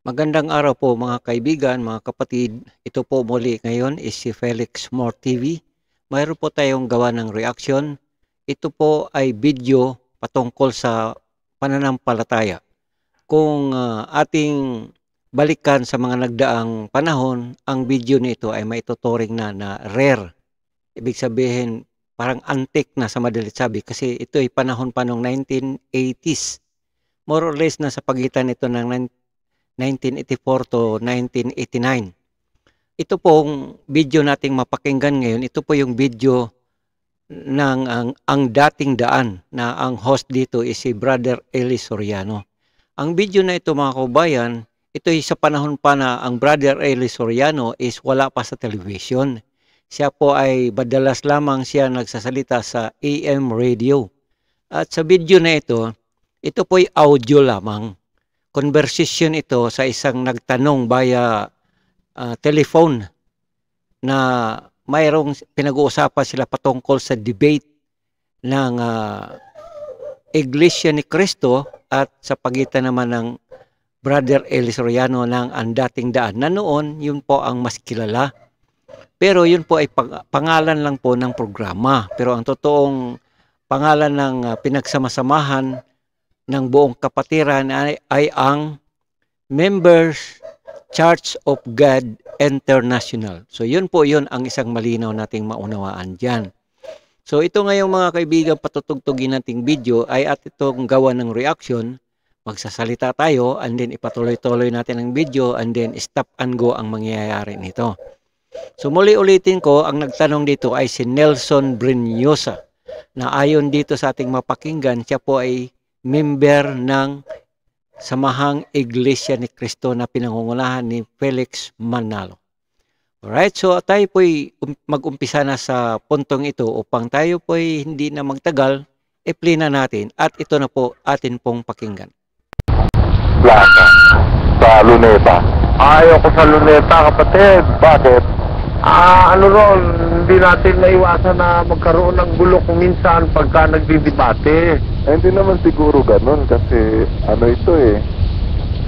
Magandang araw po mga kaibigan, mga kapatid. Ito po muli ngayon is si Felix More TV. Mayroon po tayong gawa ng reaction. Ito po ay video patungkol sa pananampalataya. Kung ating balikan sa mga nagdaang panahon, ang video nito ay maituturing na rare. Ibig sabihin parang antique na sa madalit sabi kasi ito ay panahon pa noong 1980s. More or less na sa pagitan ito ng 1984 to 1989. Ito pong video nating mapakinggan ngayon, ito po yung video ng ang dating daan na ang host dito is si Brother Eli Soriano. Ang video na ito mga kaubayan, ito ay sa panahon pa na ang Brother Eli Soriano is wala pa sa television. Siya po ay madalas lamang siya nagsasalita sa AM radio. At sa video na ito po ay audio lamang. Conversation ito sa isang nagtanong via telephone na mayroong pinag-uusapan sila patungkol sa debate ng Iglesia ni Cristo at sa pagitan naman ng Brother Eli Soriano ng ang dating daan na noon yun po ang mas kilala. Pero yun po ay pangalan lang po ng programa. Pero ang totoong pangalan ng pinagsama-samahan ng buong kapatiran ay ang Members Church of God International. So yun po yun ang isang malinaw nating maunawaan dyan. So ito ngayong mga kaibigan patutugtugin nating video ay at itong gawa ng reaction. Magsasalita tayo and then ipatuloy-tuloy natin ang video and then stop and go ang mangyayari nito. So muli ulitin ko, ang nagtanong dito ay si Nelson Brinyosa na ayon dito sa ating mapakinggan, siya po ay member ng Samahang Iglesia ni Cristo na pinangungunahan ni Felix Manalo. Alright, so tayo po'y mag-umpisa na sa puntong ito upang tayo po'y hindi na magtagal, i-play na natin at ito na po atin pong pakinggan. Plaza sa Luneta. Ayaw ko sa Luneta, kapatid. Bakit? Ano ron, hindi natin naiwasan na magkaroon ng gulo kung minsan pagka nagdidebate. Hindi naman siguro ganun kasi ano ito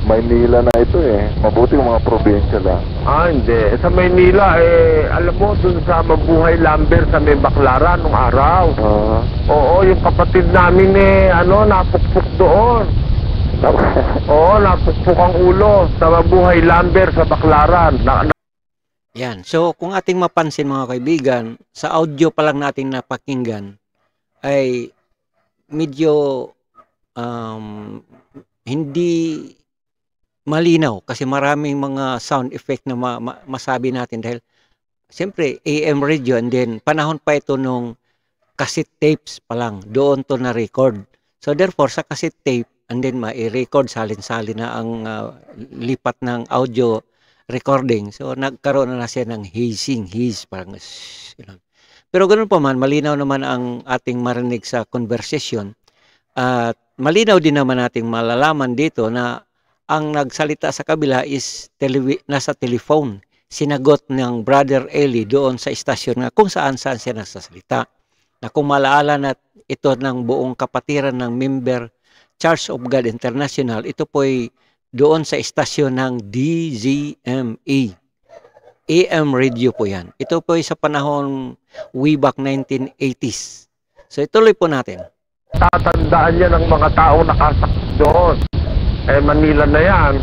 Maynila na ito mabuti yung mga probinsya lang. Hindi. Sa Maynila alam mo dun sa Mabuhay Lambert sa may Baclaran nung araw. Oo, yung kapatid namin napukpuk doon. Oo, napukpuk ang ulo sa Mabuhay Lambert sa Baclaran. Yan. So, kung ating mapansin mga kaibigan, sa audio pa lang natin napakinggan ay medyo hindi malinaw kasi maraming mga sound effect na masabi natin dahil siyempre AM radio and then panahon pa ito nung cassette tapes pa lang. Doon to na record. So, therefore, sa cassette tape and then ma-record salin-salin na ang lipat ng audio recording. So, nagkaroon na siya ng haze, parang pero ganoon pa man, malinaw naman ang ating marinig sa conversation. At malinaw din naman nating malalaman dito na ang nagsalita sa kabila is nasa telephone. Sinagot ng Brother Eli doon sa istasyon na kung saan-saan siya nagsasalita. Na kung malaala na ito ng buong kapatiran ng Member Church of God International, ito po'y doon sa istasyon ng DZME. AM radio po yan. Ito po ay sa panahon way back 1980s. So ituloy po natin. Tatandaan yan ng mga taong nakasakit doon. Manila na yan.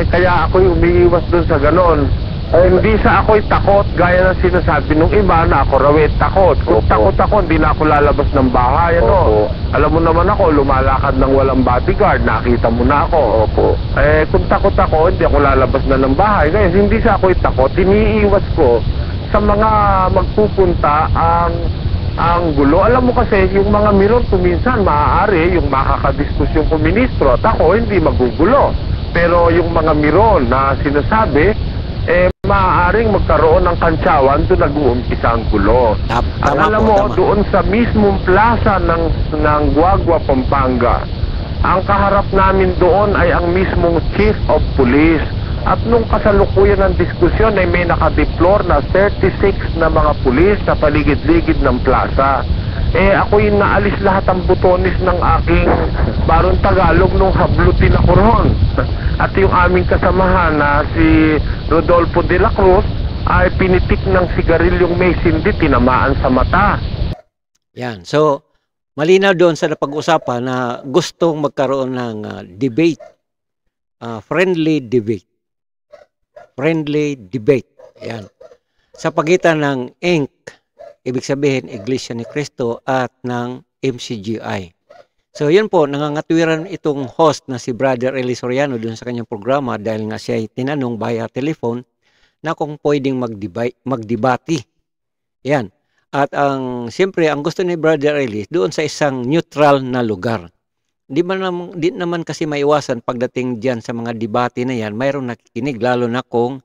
Kaya ako'y umiiwas doon sa ganon. Hindi sa ako'y takot gaya ng sinasabi nung iba na ako raw takot. Kung takot ako, hindi na ako lalabas ng bahay. Alam mo naman ako, lumalakad ng walang bodyguard. Nakita mo na ako. Kung takot ako, hindi ako lalabas na ng bahay. Kaya hindi sa ako'y takot. Iniiwas ko sa mga magpupunta ang gulo. Alam mo kasi, yung mga mirror kuminsan maaari yung makakadiskusyon ko ministro at ako hindi magugulo. Pero yung mga mirror na sinasabi, maaaring magkaroon ng kantsawan doon nag-uumpisa ang gulo. Alam mo, doon sa mismong plaza ng Guagua, Pampanga, ang kaharap namin doon ay ang mismong Chief of Police. At nung kasalukuyan ng diskusyon ay may nakadeplore na 36 na mga pulis sa paligid-ligid ng plaza. Ako'y naalis lahat ang butones ng aking barong Tagalog nung hablutin ako ron. At pati yung aming kasamahan na si Rodolfo de la Cruz ay pinitik ng sigarilyong may sindi, tinamaan sa mata. Yan. So, malinaw doon sa napag-usapan na gustong magkaroon ng debate, friendly debate. Friendly debate. Yan. Sa pagitan ng INC, ibig sabihin Iglesia ni Cristo, at ng MCGI. So, yun po, nangangatwiran itong host na si Brother Eli Soriano doon sa kanyang programa dahil nga siya ay tinanong via telephone na kung pwedeng magdebate. Yan. At siyempre, ang gusto ni Brother Eli doon sa isang neutral na lugar. Di naman kasi maiwasan pagdating diyan sa mga debate na yan, mayroong nakikinig, lalo na kung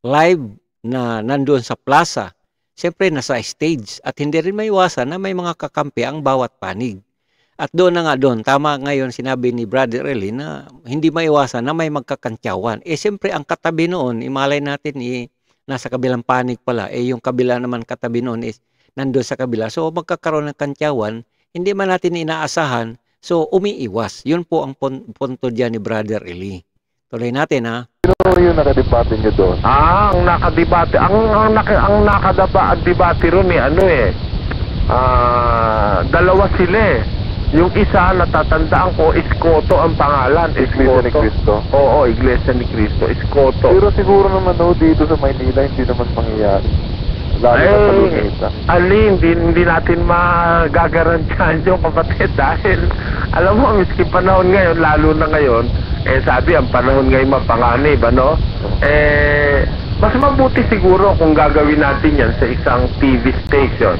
live na nandoon sa plaza. Siyempre, nasa stage. At hindi rin maiwasan na may mga kakampi ang bawat panig. At doon na nga doon, tama ngayon sinabi ni Brother Eli na hindi maiwasan na may magkakantyawan. Siyempre, ang katabi noon, imalay natin, nasa kabilang panig pala. Yung kabila naman katabi noon is nandoon sa kabila. So, magkakaroon ng kantyawan, hindi man natin inaasahan, so umiiwas. Yun po ang punto dyan ni Brother Eli. Tuloy natin, ha? Sino yung nakadebate nyo doon? Ang nakadebate, ang nakadebate ron dalawa sila eh. Yung isa, natatandaan ko, Iskoto ang pangalan. Iglesia ni Cristo? Oo, Iglesia ni Cristo, Iskoto. Pero siguro naman dito sa Maynila, hindi naman mangyayari. Lalo na sa Luneta. Hindi natin magagarantiyan yung kapatid dahil alam mo, miski panahon ngayon, lalo na ngayon, sabi ang panahon ngayon mapanganib, ano? Mas mabuti siguro kung gagawin natin yan sa isang TV station.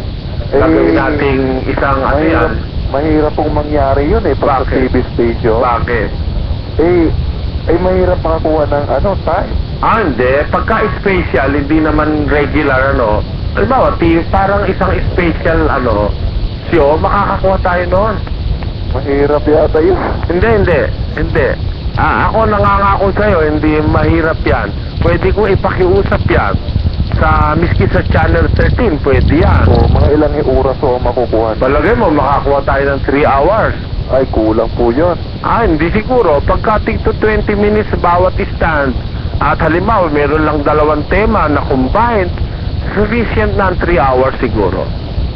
Gagawin natin isang mahirap pong mangyari yun pag sa TV station. Bakit? Mahirap makakuha ng time. Hindi. Pagka-special, hindi naman regular, halimbawa, parang isang special, show, makakakuha tayo noon. Mahirap yata yun. Hindi. Ako nangangako sa'yo, hindi mahirap yan. Pwede ko ipakiusap yan. Miski sa Channel 13, pwede yan. So, mga ilang oras makukuha? Palagay mo, makakuha tayo ng 3 hours. Ay, kulang po yun. Hindi siguro. Pagka to 20 minutes bawat stand, at halimbawa, meron lang 2 tema na combined, sufficient na 3 hours siguro.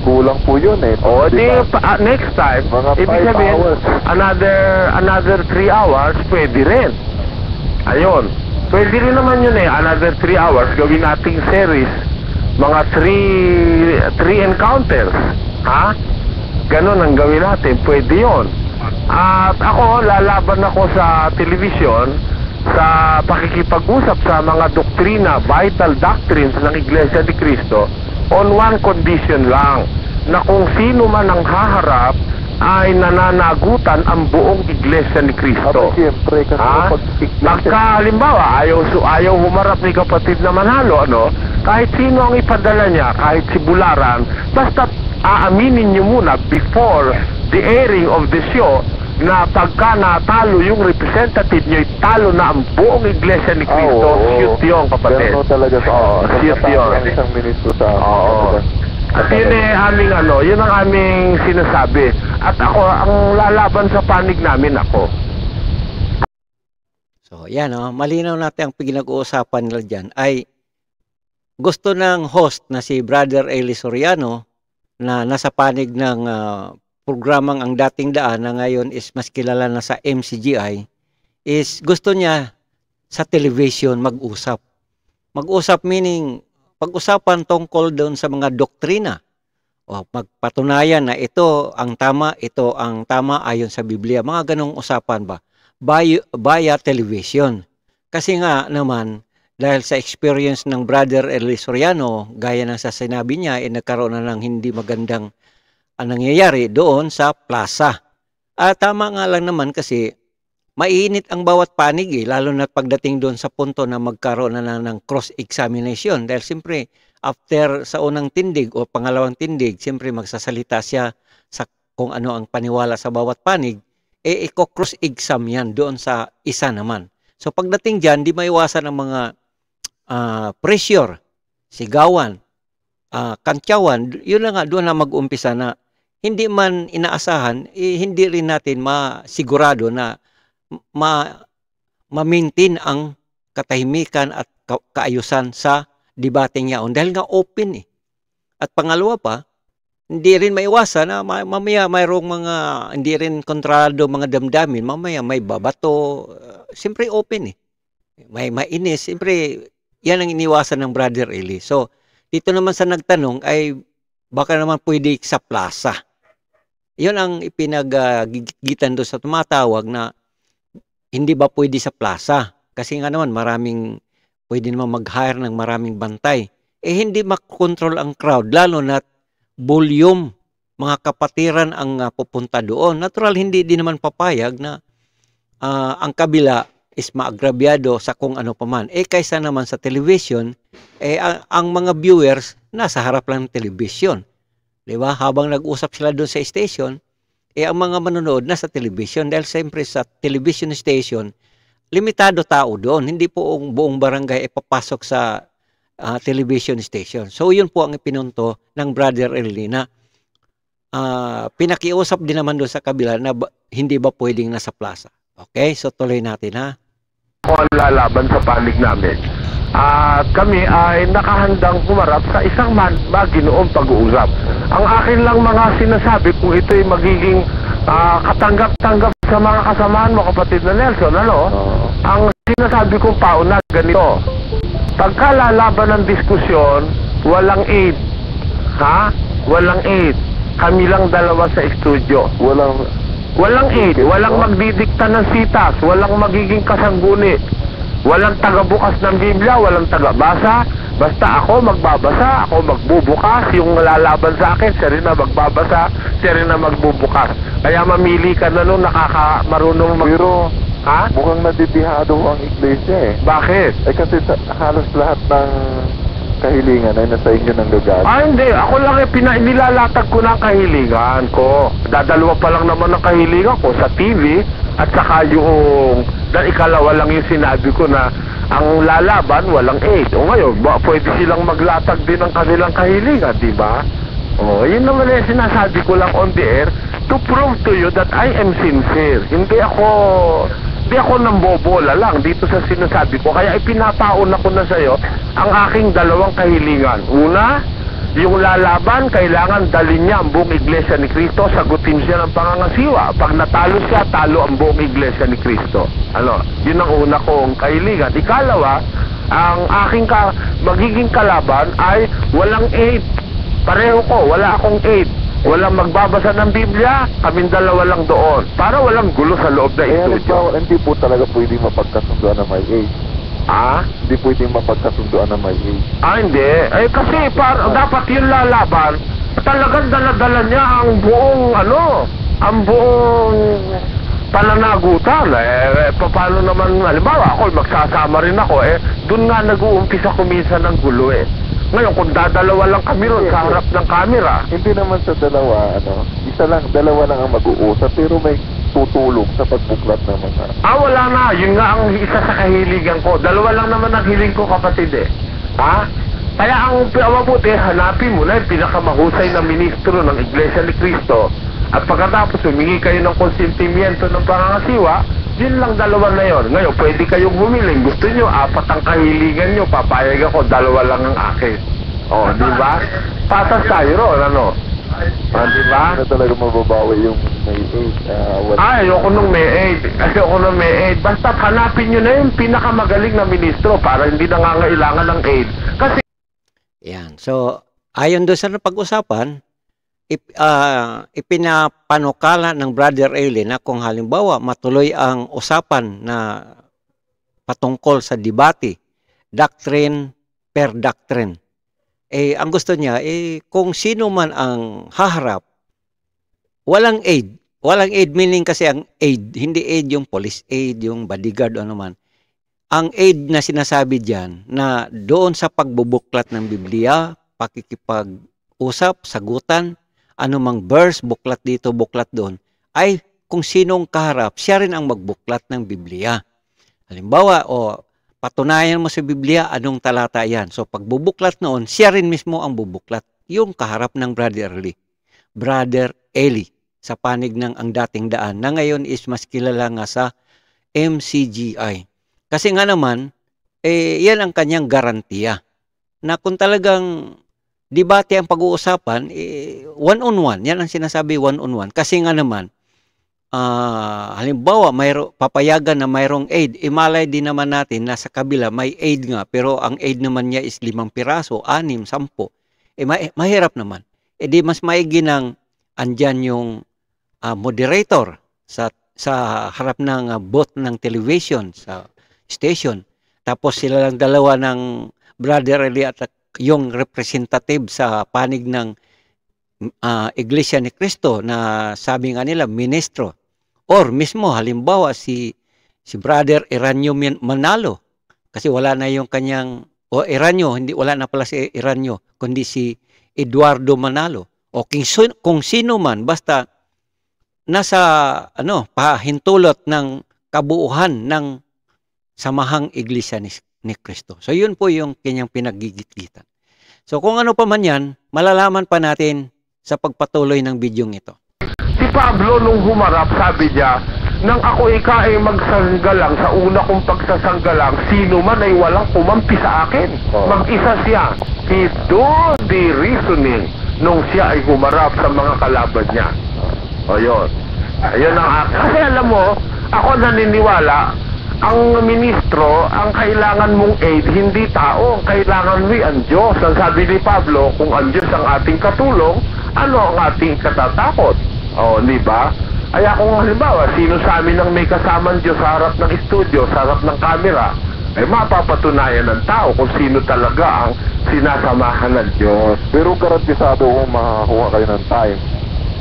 Kulang po yun Next time, mga ibig 5 sabihin, hours. another 3 hours, pwede rin. Ayun. Pwede rin naman yun another 3 hours, gawin nating series, mga 3 encounters. Ganon ang gawin natin, pwede yun. At ako, lalaban ako sa television sa pakikipag-usap sa mga doktrina, vital doctrines ng Iglesia ni Cristo on one condition lang, na kung sino man ang haharap ay nananagutan ang buong Iglesia ni Cristo. Siyempre, kasi halimbawa, ayaw humarap ni kapatid na Manalo, kahit sino ang ipadala niya, kahit si Bularan, basta aaminin niyo muna before the airing of the show na pagka natalo yung representative niyo, talo na ang buong Iglesia ni Cristo. Shoot yun, kapatid. Pero talaga shoot yun. Isang ministro sa At yun yun ang aming sinasabi. At ako, ang lalaban sa panig namin ako. So, yan malinaw natin ang pinag-uusapan nila dyan ay gusto ng host na si Brother Eli Soriano na nasa panig ng programang Ang Dating Daan na ngayon is mas kilala na sa MCGI, is gusto niya sa television mag-usap. Mag-usap meaning pag-usapan tungkol doon sa mga doktrina. Magpatunayan na ito ang tama ayon sa Biblia. Mga ganong usapan ba? Via television. Kasi nga naman, dahil sa experience ng Brother Eli Soriano, gaya ng sa sinabi niya, nagkaroon na ng hindi magandang nangyayari doon sa plaza. Tama nga lang naman kasi mainit ang bawat panig lalo na pagdating doon sa punto na magkaroon na ng cross-examination. Dahil siyempre, after sa unang tindig o pangalawang tindig, siyempre magsasalita siya sa kung ano ang paniwala sa bawat panig, i-cross-exam yan doon sa isa naman. So pagdating dyan, di maiwasan ang mga pressure, sigawan, kantyawan. Yun na nga, doon na mag-umpisa na hindi man inaasahan, hindi rin natin masigurado na ma-maintain ang katahimikan at kaayusan sa debate niya. Dahil nga open eh. At pangalawa pa, hindi rin maiwasan na mamaya mayroong mga hindi rin kontrolado mga damdamin, mamaya may babato, siyempre open eh. May mainis, siyempre yan ang iniwasan ng Brother Eli. So, dito naman sa nagtanong ay baka naman pwede sa plaza. Yun ang ipinaggitan doon sa tumatawag na hindi ba pwede sa plaza. Kasi nga naman maraming, pwede naman mag-hire ng maraming bantay. Hindi makontrol ang crowd, lalo na volume, mga kapatiran ang pupunta doon. Natural, hindi din naman papayag na ang kabila is maagrabyado sa kung ano paman. Kaysa naman sa television, ang mga viewers nasa harap lang ng television. Diba? Habang nag-usap sila doon sa station, ang mga manonood nasa television. Dahil siyempre sa television station, limitado tao doon. Hindi po ang buong barangay papasok sa television station. So, yun po ang ipinunto ng Brother Eli na pinakiusap din naman doon sa kabila na hindi ba pwedeng nasa plaza. Okay? So, tuloy natin ha. Ako ang lalaban sa panig namin. At kami ay nakahandang humarap sa isang maginoong pag-uusap. Ang akin lang mga sinasabi kung ito'y magiging katanggap-tanggap sa mga kasamaan mo, kapatid na Nelson, ano? Ang sinasabi kong pauna, ganito. Pagkalalaban ng diskusyon, walang aid. Ha? Walang aid. Kami lang dalawa sa studio. Walang aid. Walang magdidikta ng sitas. Walang magiging kasangguni. Walang tagabukas ng Biblia. Walang tagabasa. Basta ako magbabasa. Ako magbubukas. Yung lalaban sa akin, siya rin na magbabasa. Siya rin na magbubukas. Kaya mamili ka na nung marunong Pero, ha? mukhang nadidihado ang iglesia eh. Bakit? Kasi halos lahat ng kahilingan ay nasa inyo ng gagawin. Hindi. Ako lang nilalatag ko ng kahilingan ko. Dadalawa pa lang naman ang kahilingan ko sa TV at saka yung ikalawa lang yung sinabi ko na ang lalaban walang aid. O ngayon, pwede silang maglatag din ng kanilang kahilingan, di ba? Yun naman yung sinasabi ko lang on the air to prove to you that I am sincere. Hindi ako nambobola lang dito sa sinasabi ko. Kaya ipinapauna ko na sa'yo ang aking dalawang kahilingan. Una, yung lalaban, kailangan dalhin niya ang buong iglesia ni Cristo, sagutin siya ng pangangasiwa. Pag natalo siya, talo ang buong iglesia ni Cristo. Yun ang una kong kahilingan. Ikalawa, ang aking magiging kalaban ay walang aid. Pareho ko, wala akong aid. Walang magbabasa ng Biblia, kaming dalawa lang doon. Para walang gulo sa loob na studio. Hindi po talaga pwedeng mapagkasunduan na may aid. Hindi pwedeng mapagkasunduan na may aid. Hindi. Kasi dapat yung lalaban, talagang dala-dala niya ang buong pananagutan. Paano naman, halimbawa, ako magsasama rin ako, doon nga nag-uumpisa kuminsan ng gulo Ngayon, kung dalawa lang kami ron sa harap ng camera. Hindi naman sa dalawa, dalawa lang ang mag-uusap, pero may tutulong sa pagbuklat ng mga... Wala na. Yun nga ang isa sa kahiligan ko. Dalawa lang naman ang hiling ko, kapatid Kaya ang mabuti, hanapin mo na yung pinakamahusay na ministro ng Iglesia ni Cristo. At pagkatapos humingi kayo ng konsentimiento ng pangangasiwa, yun lang dalawa na yun. Ngayon, pwede kayong humiling. Gusto nyo, 4 ang kahilingan nyo. Papayag ako, 2 lang ang akin. Di ba? Patas tayo ron, di ba? Na talaga mababawi yung may aid. Ayoko nung may aid. Ayoko nung may aid. Basta hanapin nyo na yung pinakamagaling na ministro para hindi nangangailangan ng aid. Kasi... Yan. So, ayon doon sa pag-usapan, ipinapanukala ng Brother Eli na kung halimbawa matuloy ang usapan na patungkol sa debate, doctrine per doctrine. Ang gusto niya, kung sino man ang haharap, walang aid. Walang aid meaning kasi ang aid, hindi aid yung police aid, yung bodyguard o naman. Ang aid na sinasabi diyan na doon sa pagbubuklat ng Biblia, pakikipag-usap, sagutan, anumang verse, buklat dito, buklat doon, ay kung sinong kaharap, siya rin ang magbuklat ng Biblia. Halimbawa, patunayan mo sa Biblia, anong talata yan. So, pagbubuklat noon, siya rin mismo ang bubuklat, yung kaharap ng Brother Eli, sa panig ng Ang Dating Daan, na ngayon is mas kilala nga sa MCGI. Kasi nga naman, yan ang kanyang garantiya. Na kung talagang debate ang pag-uusapan, one-on-one. Yan ang sinasabi, one-on-one. Kasi nga naman, halimbawa, papayagan na mayroong aid. Imalay din naman natin na sa kabila may aid nga, pero ang aid naman niya is 5 piraso, 6, 10. Mahirap naman. Di mas maigi ng andyan yung moderator sa harap ng booth ng television, sa station. Tapos sila lang dalawa ng Brother Eli at yung representative sa panig ng Iglesia ni Cristo na sabi nga nila, ministro. Or mismo, halimbawa, si Brother Eranio Manalo. Kasi wala na yung kanyang, Eranio, wala na pala si Eranio, kundi si Eduardo Manalo. O kung sino man, basta nasa pahintulot ng kabuuhan ng samahang Iglesia ni Cristo. So yun po yung kanyang pinagigit-gitan. So kung ano pa man yan, malalaman pa natin sa pagpatuloy ng bidyong ito. Si Pablo nung humarap, sabi niya, nang ako ay magsanggalang sa una kong pagsasanggalang, sino man ay walang kumampi sa akin. Mag-isa siya. He do the reasoning nung siya ay humarap sa mga kalaban niya. O yun. Ayun ang kasi alam mo, ako naniniwala, ang ministro, ang kailangan mong aid, hindi tao. Kailangan mo ang Diyos. Ang sabi ni Pablo, kung ang Diyos ang ating katulong, ano ang ating katatakot? O, di ba? Kaya kung halimbawa, sino sa amin ang may kasamang Diyos sa harap ng studio, sa harap ng camera, ay mapapatunayan ng tao kung sino talaga ang sinasamahan ng Diyos. Pero garantisado kung makakuha kayo ng time.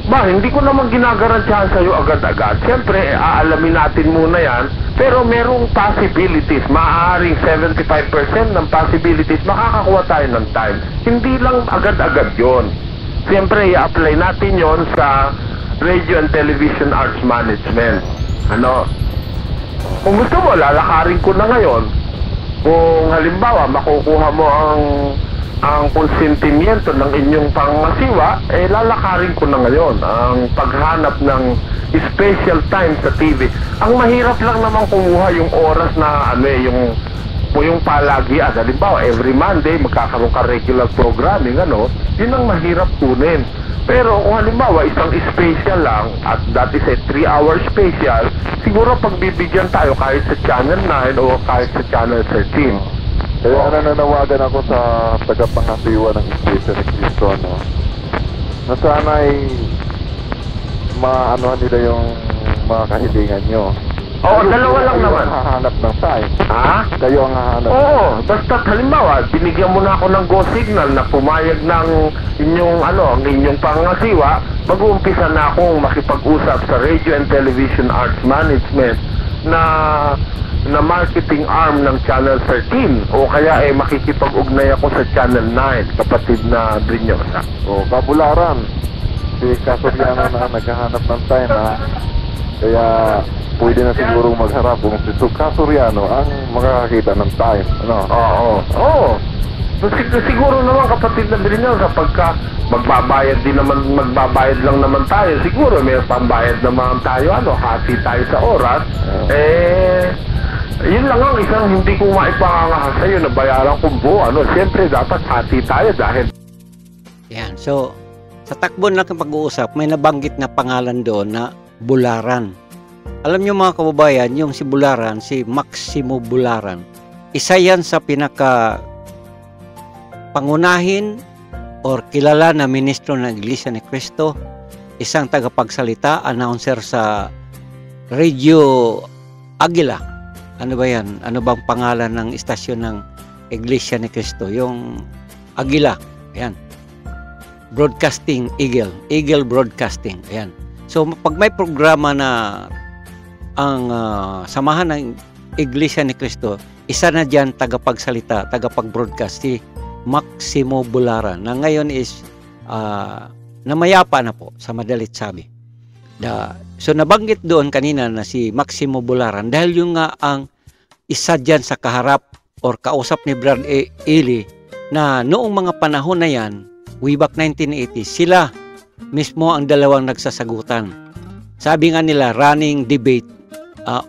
Hindi ko naman ginagarantiyahan sa'yo agad-agad. Siyempre, aalamin natin muna yan. Pero merong possibilities. Maaaring 75% ng possibilities makakakuha tayo ng time. Hindi lang agad-agad yon. Siyempre, i-apply natin yon sa Radio and Television Arts Management. Kung gusto mo, lalakarin ko na ngayon. Kung halimbawa, makukuha mo ang konsentimiento ng inyong pangasiwa, lalakarin ko na ngayon ang paghanap ng special time sa TV. Ang mahirap lang naman kumuha yung oras na yung palagian. Halimbawa, every Monday magkakaroon ka regular programming, yun ang mahirap kunin. Pero kung halimbawa isang special lang at that is a 3-hour special, siguro pagbibigyan tayo kahit sa Channel 9 o kahit sa Channel 13. Kaya nananawagan ako sa tagapangasiwa ng Iglesia ni Cristo, na sana'y maanohan nila yung mga kahilingan nyo. Oo, dalawa lang naman. Kayo ang hahanap ng time. Ha? Kayo ang hahanap. Oo, basta halimbawa, binigyan mo na ako ng go signal na pumayag ng ang inyong pangasiwa, mag-uumpisa na akong makipag-usap sa Radio and Television Arts Management na marketing arm ng Channel 13 o kaya makikipag-ugnay ako sa Channel 9, kapatid na Brinyosa. O, Kabularan. Si Kasoriano na naghahanap ng time, kaya pwede na siguro magharap kung si Kasoriano ang makakakita ng time. Oo. Siguro naman, kapatid na Brinyosa, pagka magbabayad lang naman tayo, siguro may pambayad naman tayo, hati tayo sa oras, yun lang ang isang hindi ko maipangangahas sa'yo na bayaran kong buo. Siyempre, dapat hati tayo dahil... Yan. So, sa takbo na pag-uusap, may nabanggit na pangalan doon na Bularan. Alam nyo mga kababayan, yung si Bularan, si Maximo Bularan, isa yan sa pangunahin or kilala na ministro ng Iglesia ni Cristo, isang tagapagsalita, announcer sa Radio Aguila. Ano ba yan? Ano bang pangalan ng istasyon ng Iglesia ni Cristo? Yung Aguila. Ayan. Broadcasting Eagle Broadcasting. Ayan. So pag may programa na ang samahan ng Iglesia ni Cristo, isa na dyan tagapagsalita, tagapag-broadcast, si Maximo Bularan, na ngayon is namayapa na po, sa madalit sabi. So nabanggit doon kanina na si Maximo Bularan dahil yung nga ang isa dyan sa kaharap or kausap ni Brad Eli na noong mga panahon na yan, way back 1980, sila mismo ang dalawang nagsasagutan. Sabi nga nila, running debate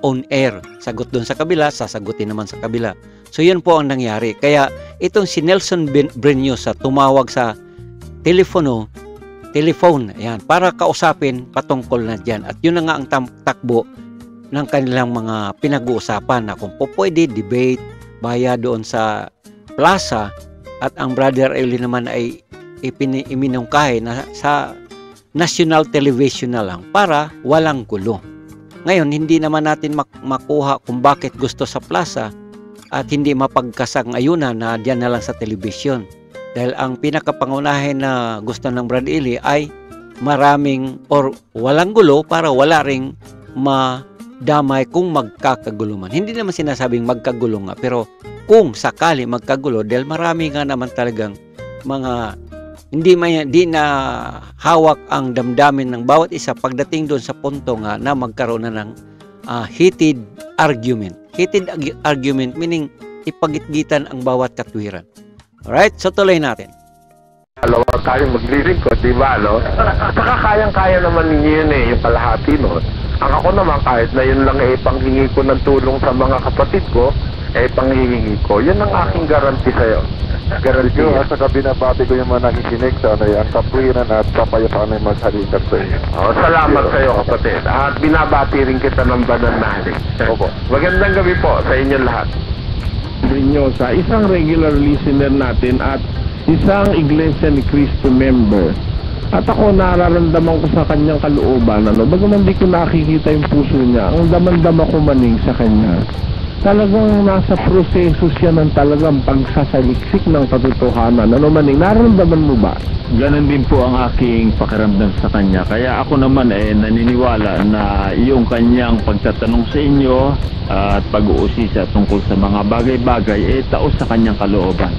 on air sagot doon sa kabila, sasagutin naman sa kabila. So yun po ang nangyari. Kaya itong si Nelson Breñosa tumawag sa telephone, ayan, para kausapin patungkol na dyan. At yun na nga ang takbo ng kanilang mga pinag-uusapan na kung po pwede debate baya doon sa plaza, at ang Brother Eli naman ay iminungkahi na sa national television na lang para walang gulo. Ngayon, hindi naman natin makuha kung bakit gusto sa plaza at hindi mapagkasang-ayunan na diyan na lang sa television. Dahil ang pinakapangunahin na gusto ng Brad Eli ay maraming or walang gulo para wala ring madamay kung magkakagulo man. Hindi naman sinasabing magkagulo nga, pero kung sakali magkagulo, dahil marami nga naman talagang mga hindi na hawak ang damdamin ng bawat isa pagdating doon sa punto nga na magkaroon na ng heated argument. Heated argument meaning ipagitgitan ang bawat katwiran. Alright, so tuloy natin. Dalawa tayo maglilingkod, di ba, no? Saka kayang-kaya naman ninyo yun yung kalahati nun. Ang ako naman, kahit na yun lang panghingi ko ng tulong sa mga kapatid ko, panghihingi ko. Yun ang aking garanti sa'yo. Garanti. At saka binabati ko yung mga nakikinig sana ang katwiran at kapayapaan ay maghalikat sa iyo. Salamat sa'yo, kapatid. At binabati rin kita ng bananalig. Opo. Magandang gabi po sa inyo lahat. Breñosa, isang regular listener natin at isang Iglesia ni Cristo member. At ako nararamdaman ko sa kanyang kalooban, bagaman di ko nakikita yung puso niya, ang damandama ko maning sa kanya. Talagang nasa proseso siya ng talagang pagsasaliksik ng katotohanan. Maning, nararamdaman mo ba? Ganon din po ang aking pakiramdam sa kanya. Kaya ako naman naniniwala na yung kanyang pagtatanong sa inyo at pag-uusisa tungkol sa mga bagay-bagay taos sa kanyang kalooban.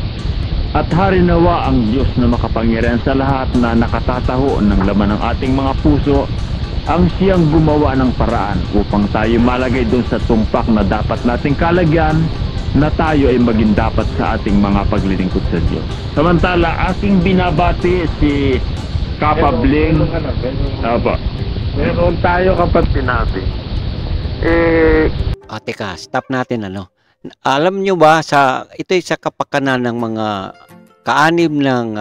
At harinawa ang Diyos na makapangyarihan sa lahat na nakatataho ng laman ng ating mga puso ang siyang gumawa ng paraan upang tayo malagay doon sa tumpak na dapat nating kalagyan na tayo ay maging dapat sa ating mga paglilingkod sa Diyos. Samantala, aking binabati si Kapabling. Meron tayo kapatid sinabi. Teka, stop natin Alam nyo ba, ito'y sa kapakanan ng mga kaanib ng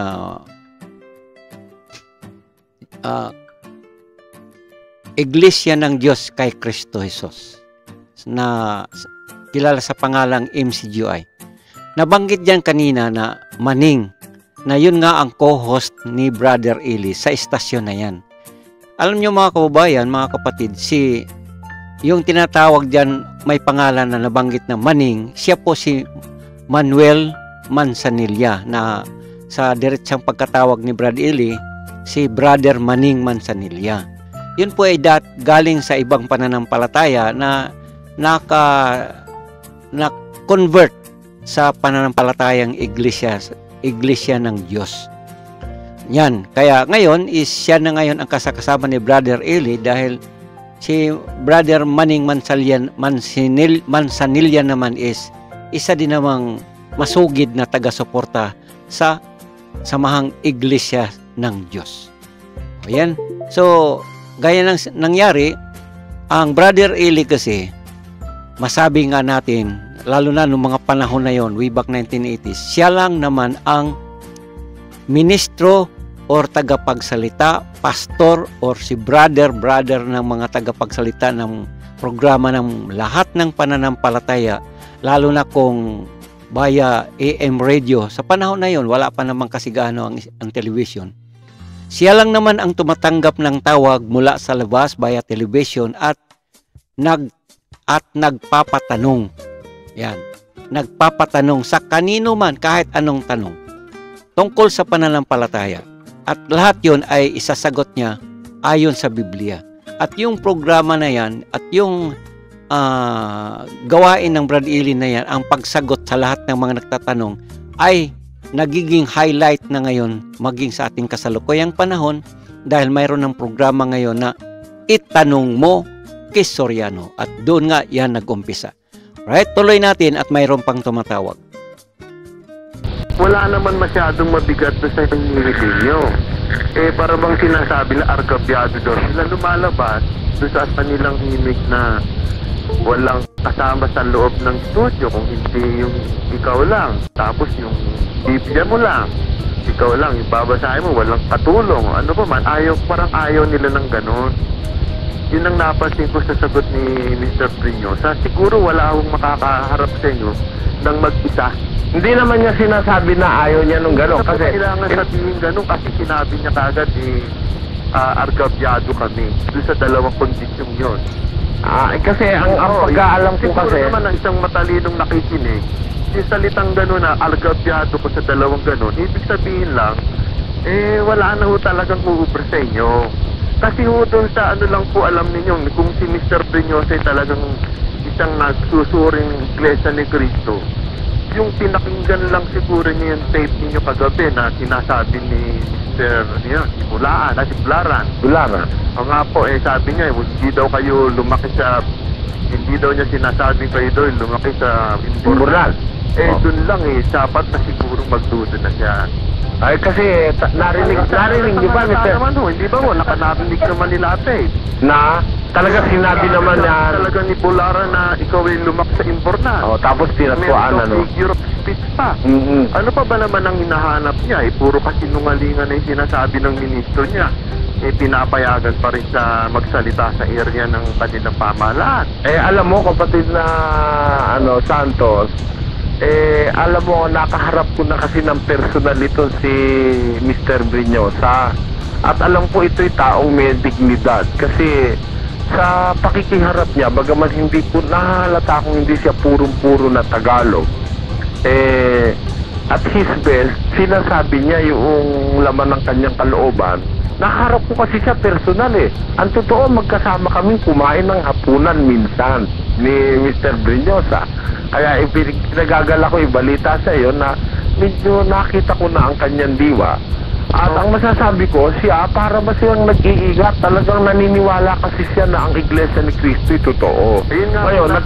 Iglesia ng Diyos kay Kristo Jesus na kilala sa pangalang MCGI. Nabanggit diyan kanina na Maning, na yun nga ang co-host ni Brother Eli sa istasyon na yan. Alam nyo mga kababayan, mga kapatid, yung tinatawag diyan may pangalan na nabanggit na Maning, siya po si Manuel Manzanilla, na sa diretsang pagkatawag ni Brad Eli, si Brother Maning Manzanilla. Yun po ay galing sa ibang pananampalataya na na-convert sa pananampalatayang iglesia ng Diyos. Yan. Kaya ngayon is siya na ngayon ang kasama ni Brother Eli, dahil si Brother Maning Manzanilla naman is isa din namang masugid na taga-suporta sa samahang iglesia ng Diyos. Ayan. So, gaya ng nangyari, ang Brother Eli kasi, masabi nga natin, lalo na noong mga panahon na yon, way back 1980s, siya lang naman ang ministro or tagapagsalita, pastor or si brother ng mga tagapagsalita ng programa ng lahat ng pananampalataya, lalo na kung via AM radio. Sa panahon na yon, wala pa namang kasigano ang television. Siya lang naman ang tumatanggap ng tawag mula sa labas via television at nagpapatanong. Yan. Nagpapatanong sa kanino man, kahit anong tanong tungkol sa pananampalataya. At lahat yon ay isasagot niya ayon sa Biblia. At yung programa na yan at yung gawain ng Brad Eli na yan, ang pagsagot sa lahat ng mga nagtatanong, ay nagiging highlight na ngayon maging sa ating kasalukuyang panahon, dahil mayroon ng programa ngayon na Itanong Mo kay Soriano, at doon nga yan nag-umpisa. Right, tuloy natin at mayroon pang tumatawag. Wala naman masyadong mabigat na sa hinihiling nyo. Para bang sinasabi na arkabyado doon, sila lumalabas doon sa kanilang imig na walang kasama sa loob ng studio kung hindi yung ikaw lang. Tapos yung Biblia mo lang, ikaw lang, yung babasahin mo, walang katulong. Ano ba man, parang ayaw nila ng ganun. Yun ang napansin ko sa sagot ni Mr. Briosa. Siguro wala akong makakaharap sa inyo ng mag-isa. Hindi naman niya sinasabi na ayaw niya nung gano'n. Kasi kailangan sabihin ganun kasi sinabi niya kagad argabyado kami doon sa dalawang kondisyong yun. Kasi ang pagkaalam ko siguro kasi... naman ang isang matalinong nakikinig, yung salitang gano'n na argabyado ko sa dalawang gano'n, ibig sabihin lang, wala na ho talagang uubra sa inyo. Kasi ho doon sa ano lang po alam ninyo, kung si Mr. Briosa ay talagang isang nagsusuring Iglesia ni Cristo, yung pinakinggan lang siguro niyo yung tape ninyo kagabi na sinasabi ni Mr. Bularan. O nga po, sabi niya, hindi daw kayo lumaki sa, hindi daw niya sinasabi kayo daw lumaki sa Imbornal. Doon lang sapat na siguro magdudo na siya. Ay, kasi narinig niyo ba, Mr.? Hindi ba nakanarinig naman nila ate. Na talaga sinabi naman niya... Talaga ni Bularan na ikaw ay lumaki sa Imbornal. Tapos pinatuan, May figure of speech pa. Ano pa ba naman ang hinahanap niya? Puro kasinungalingan na yung sinasabi ng ministro niya. Pinapayagan pa rin sa magsalita sa area ng kanilang pamahalaan. Alam mo, kapatid na Santos, alam mo, nakaharap ko na kasi ng personal ito si Mr. Briosa. At alam ko ito'y taong may dignidad. Kasi sa pakikiharap niya, bagaman hindi po nahalata kung hindi siya purong-puro na Tagalog, at his best, sinasabi niya yung laman ng kanyang kalooban. Nakaharap ko kasi siya personal Ang totoo, magkasama kaming kumain ng hapunan minsan ni Mr. Briosa. Kaya pinagagala ko yung balita sa iyo na medyo nakita ko na ang kanyang diwa. At ang masasabi ko, siya para ba siyang nag-iingat, talagang naniniwala kasi siya na ang Iglesia ni Cristo'y totoo. Ngayon,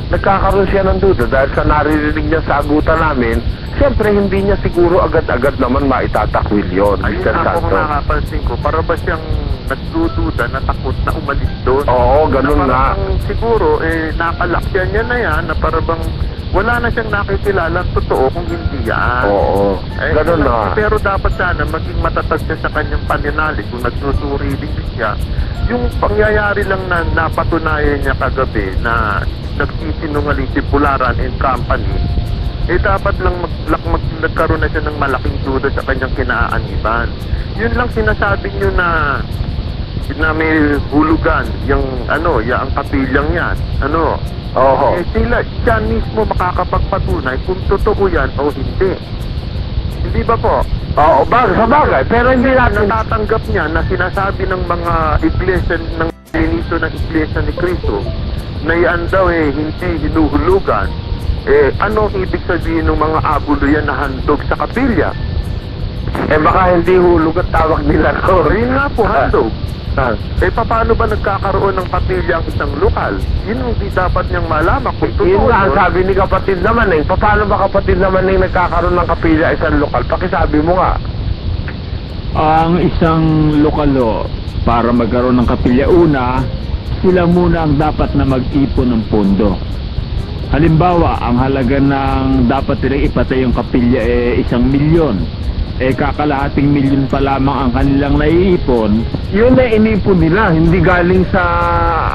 nagkakaroon siya ng duda dahil sa naririnig niya sa agutan namin. Siyempre, hindi niya siguro agad-agad naman maitatakwil yun, Mr. Santos. Ayun nga napansin ko, para ba siyang nagdududa, natakot na umalis doon? Oo, ganun na. Siguro, nakalakyan niya na yan, na para bang wala na siyang nakikilala totoo kung hindi yan. Oo, ganun na. Pero dapat sana maging matatag siya sa kanyang paninalig kung nagsusuri din siya. Yung pangyayari lang na napatunayan niya kagabi na nagsisinungaling si Bularan and Company, dapat lang nagkaroon na siya ng malaking duda sa kanyang kinaaniban. Yun lang sinasabi niyo na may hulugan, yung ang kapilyang yan. Siya mismo makakapagpatunay kung totoo yan o hindi. Hindi ba po? Oo, sa bagay. Pero hindi natin natatanggap niya na sinasabi ng mga iglesia, ng ministro ng Iglesia ni Cristo, na yan daw hindi hinuhulugan. Ano ibig sabihin ng mga abulo yan na handog sa kapilya? Baka hindi hulog at tawag nila ko. Yun nga po, handog. Paano ba nagkakaroon ng kapilya ang isang lokal? Yun ang di dapat niyang malaman kung totoo. Yun nga, ang sabi ni kapatid naman paano ba kapatid naman nagkakaroon ng kapilya isang lokal? Pakisabi mo nga. Ang isang lokalo, para magkaroon ng kapilya, una, sila muna ang dapat na mag-ipon ng pondo. Halimbawa, ang halaga ng dapat nilang ipatay yung kapilya 1 milyon. Kakalahating milyon pa lamang ang kanilang naiipon. Yun na inipon nila, hindi galing sa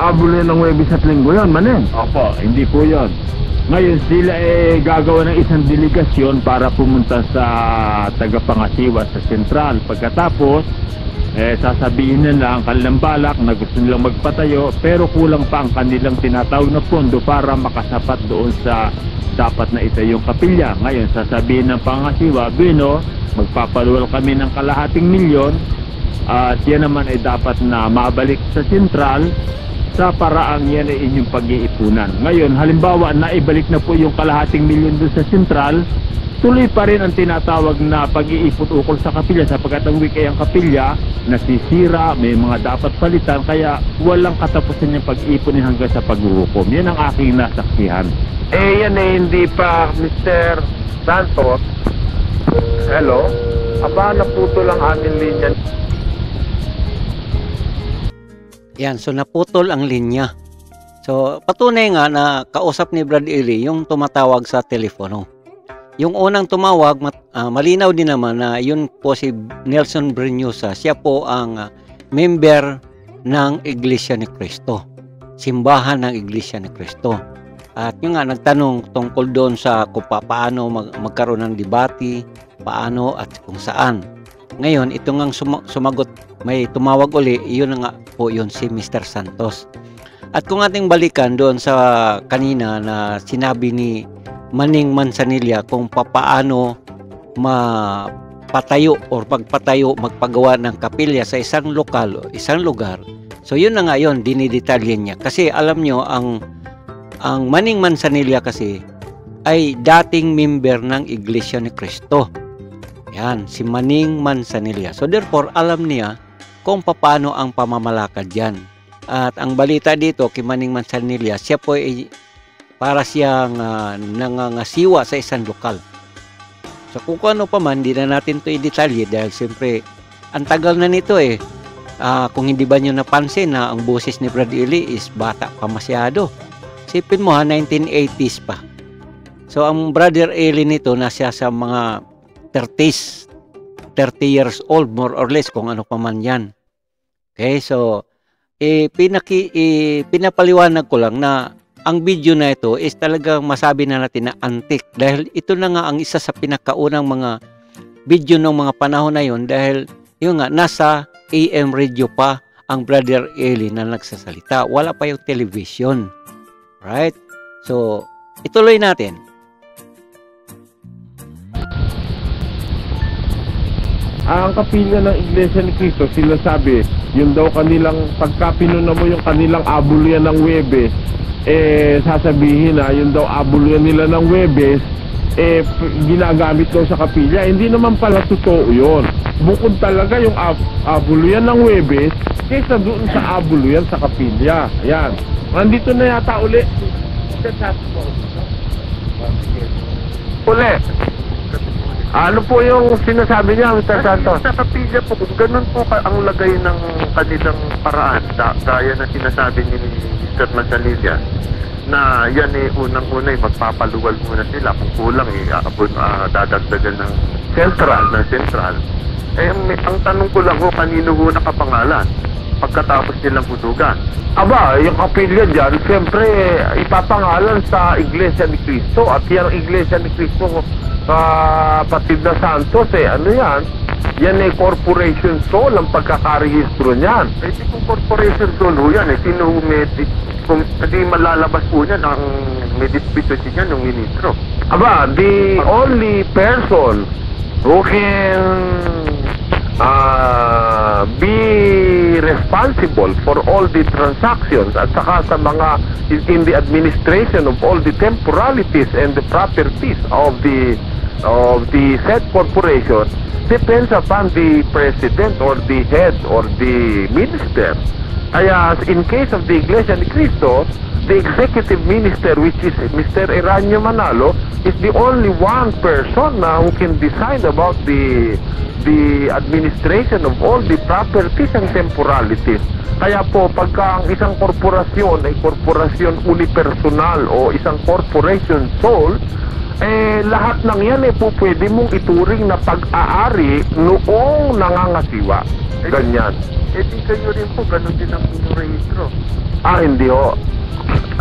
abulo ng Huwebes at Linggo yun, Maneng. Opo, hindi po yun. Ngayon sila gagawa ng isang delegasyon para pumunta sa tagapangasiwa sa sentral. Pagkatapos, sasabihin nila ang kanilang balak na gusto nilang magpatayo, pero kulang pa ang kanilang tinatawag na pondo para makasapat doon sa dapat na itayong kapilya. Ngayon, sasabihin ng pangasiwa, Bino, magpapaluwal kami ng kalahating milyon at yan naman ay dapat na mabalik sa sentral sa paraang yan ay inyong pag-iipunan. Ngayon, halimbawa, naibalik na po yung kalahating milyon doon sa sentral, tuloy pa rin ang tinatawag na pag-iipon ukol sa kapilya sapagkat ang wiki ang kapilya nasisira, may mga dapat palitan, kaya walang katapusan yung pag-ipon hanggang sa paghuhukom. Yan ang aking nasaksihan. Yan hindi pa, Mr. Santos. Hello? Aba, naputol ang aming linya. Yan, so naputol ang linya. So, patunay nga na kausap ni Brad Eli yung tumatawag sa telepono. Yung unang tumawag, malinaw din naman na yun po si Nelson Brignusa. Siya po ang member ng Iglesia ni Cristo. Simbahan ng Iglesia ni Cristo. At yung nga, nagtanong tungkol doon sa kung paano magkaroon ng debate, paano at kung saan. Ngayon, ito ngang sumagot, may tumawag uli, yun nga po yun si Mr. Santos. At kung ating balikan doon sa kanina na sinabi ni Manning Manzanilla kung papaano mapatayo or magpagawa ng kapilya sa isang lokal o isang lugar. So yun na nga yun, dinidetalye niya. Kasi alam nyo, ang Manning Manzanilla kasi ay dating member ng Iglesia ni Cristo. Yan, si Manning Manzanilla. So therefore, alam niya kung paano ang pamamalakad yan. At ang balita dito kay Manning Manzanilla, siya po ay para siyang nangangasiwa sa isang lokal. So kung ano pa man, hindi na natin ito i-detalye dahil siyempre ang tagal na nito eh. Kung hindi ba nyo napansin na ang boses ni Brad Eli is bata pa masyado. Sipin mo 1980s pa. So ang Brother Eli nito nasa sa mga 30 years old more or less kung ano pa man yan. Okay, so pinapaliwanag ko lang na ang video na ito is talagang masabi na natin na antique dahil ito na nga ang isa sa pinakaunang mga video ng mga panahon na yon dahil yun nga nasa AM radio pa ang Brother Eli na nagsasalita, wala pa yung television, right? So ituloy natin. Ang kapilya ng Iglesia ni Cristo, sila sabi, yun daw kanilang, pagka pinuna mo yung kanilang abuluyan ng Webes, sasabihin na, yun daw abuluyan nila ng Webes, ginagamit daw sa kapilya. Hindi naman pala totoo yun. Bukod talaga yung abuluyan ng Webes, kaysa doon sa abuluyan sa kapilya. Ayan. Nandito na yata uli. Uli. Ano po yung sinasabi niya, Mr. Santos? Sa kapilya po, ganun po ang lagay ng kanilang paraan. Gaya na sinasabi ni Mr. Manzanilla, na yan unang-unay magpapaluwal muna sila. Kung kulang, dadagdagan ng sentral. Ang tanong ko lang kanino ho nakapangalan pagkatapos nilang hudugan? Aba, yung kapilya dyan, siyempre, ipapangalan sa Iglesia ni Cristo. At yan ang Iglesia ni Cristo, kapatid na Santos ano yan? Yan ay corporation soul ang pagkakarehistro niyan. Di kung corporation soul ho yan sino kung di malalabas po niyan ang may disputation niya ng ministro. Aba, the only person who can be responsible for all the transactions at saka sa mga in the administration of all the temporalities and the properties of the said corporation depends upon the president or the head or the minister. Kaya in case of the Iglesia ni Cristo, the executive minister, which is Mr. Eranio Manalo, is the only one person who can decide about the administration of all the properties and temporalities. Kaya po, pagka ang isang korporasyon ay korporasyon unipersonal o isang corporation soul, lahat ng yan po pwede mong ituring na pag-aari noong nangangasiwa. Ganyan. Di kayo rin po, ganun din ang rehistro. Hindi ho.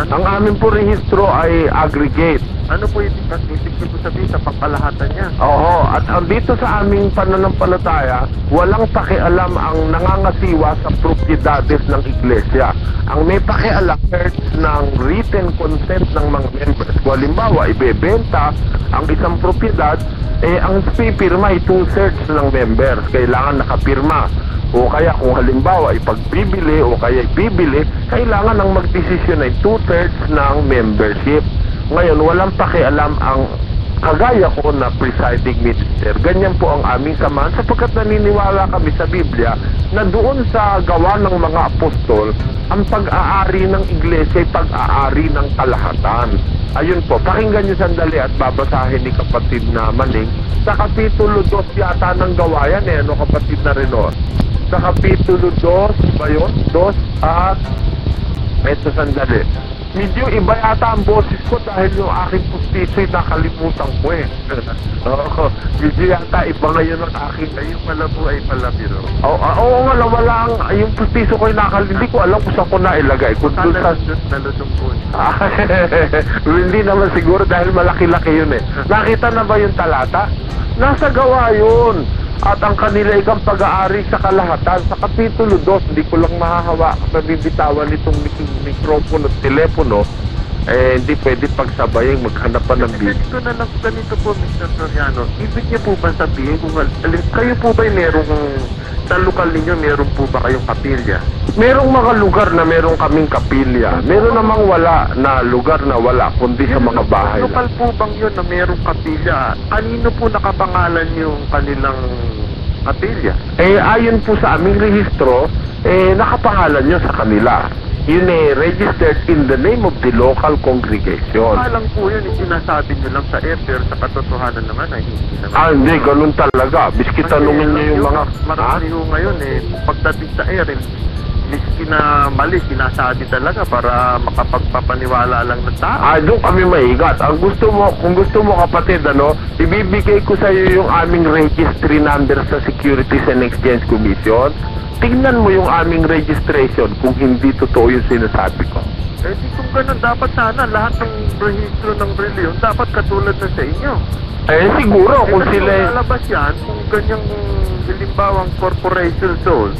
Ang amin po rehistro ay aggregate. Ano po yung ibig ko sabihin sa pangkalahatan niya? Oo, at dito sa aming pananampalataya, walang pakialam ang nangangasiwa sa propiedades ng iglesia. Ang may pakialam ng written consent ng mga members. Kung halimbawa, ibebenta ang isang propiedad, ang pipirma ay 2/3 ng members. Kailangan nakapirma. O kaya kung halimbawa ipagbibili o kaya ibibili, kailangan ang magdesisyon ay 2/3 ng membership. Ngayon, walang pakialam ang kagaya ko na presiding minister. Ganyan po ang aming samahan sapagkat naniniwala kami sa Biblia na doon sa gawa ng mga apostol, ang pag-aari ng iglesia ay pag-aari ng kalahatan. Ayun po, pakinggan niyo sandali at babasahin ni kapatid na Maning sa Kapitulo 2 yata ng gawayan ano kapatid na Renor? Sa Kapitulo 2 ba yun? 2 at eto sandali. medyo iba yata ang boses ko dahil yung aking pustiso'y nakalimutan ko eh. Oo, medyo yata iba ngayon ang aking... Yung pala po ay palabiro. Oo nga, wala ang... Yung pustiso ko'y hindi ko alam kung saan ko nailagay. Kung doon sa... Nalusong po. Hindi naman siguro dahil malaki-laki yun eh. Nakita na ba yung talata? Nasa gawa yun. At ang kanila ikang pag-aari sa kalahatan. Sa Kapitulo 2, hindi ko lang mahahawa, mabibitawan itong mikropono at telepono, hindi pwede pagsabayin, maghanap pa ng video. Ganito po, Mr. Soriano. Ibig niyo po ba sabihin kung kayo po ba merong sa lokal ninyo, meron po ba kayong kapilya? Merong mga lugar na meron kaming kapilya. Meron namang wala na lugar na wala, kundi sa mga bahay. Lokal po bang yun na merong kapilya? Kanino po nakapangalan yung kanilang kapilya? Ayon po sa aming rehistro, nakapangalan nyo sa kanila. Yun registered in the name of the local congregation. Alam po yun, sinasabi nyo lang sa pero sa katotohanan naman ay hindi naman. Hindi, ganun talaga. Biski tanungin nyo yung mga... Marami ho ngayon pagdating sa miski na mali, sinasabi talaga para makapagpapaniwala lang ng tao. Doon kami maigat. Kung gusto mo kapatid, ibibigay ko sa iyo yung aming registry number sa Securities and Exchange Commission. Tingnan mo yung aming registration kung hindi totoo yung sinasabi ko. Di kung ganun, dapat sana lahat ng rehistro ng reliyon dapat katulad na sa inyo. Siguro kung sila... Lalabas yan, kung ganyang halimbawang corporation soul,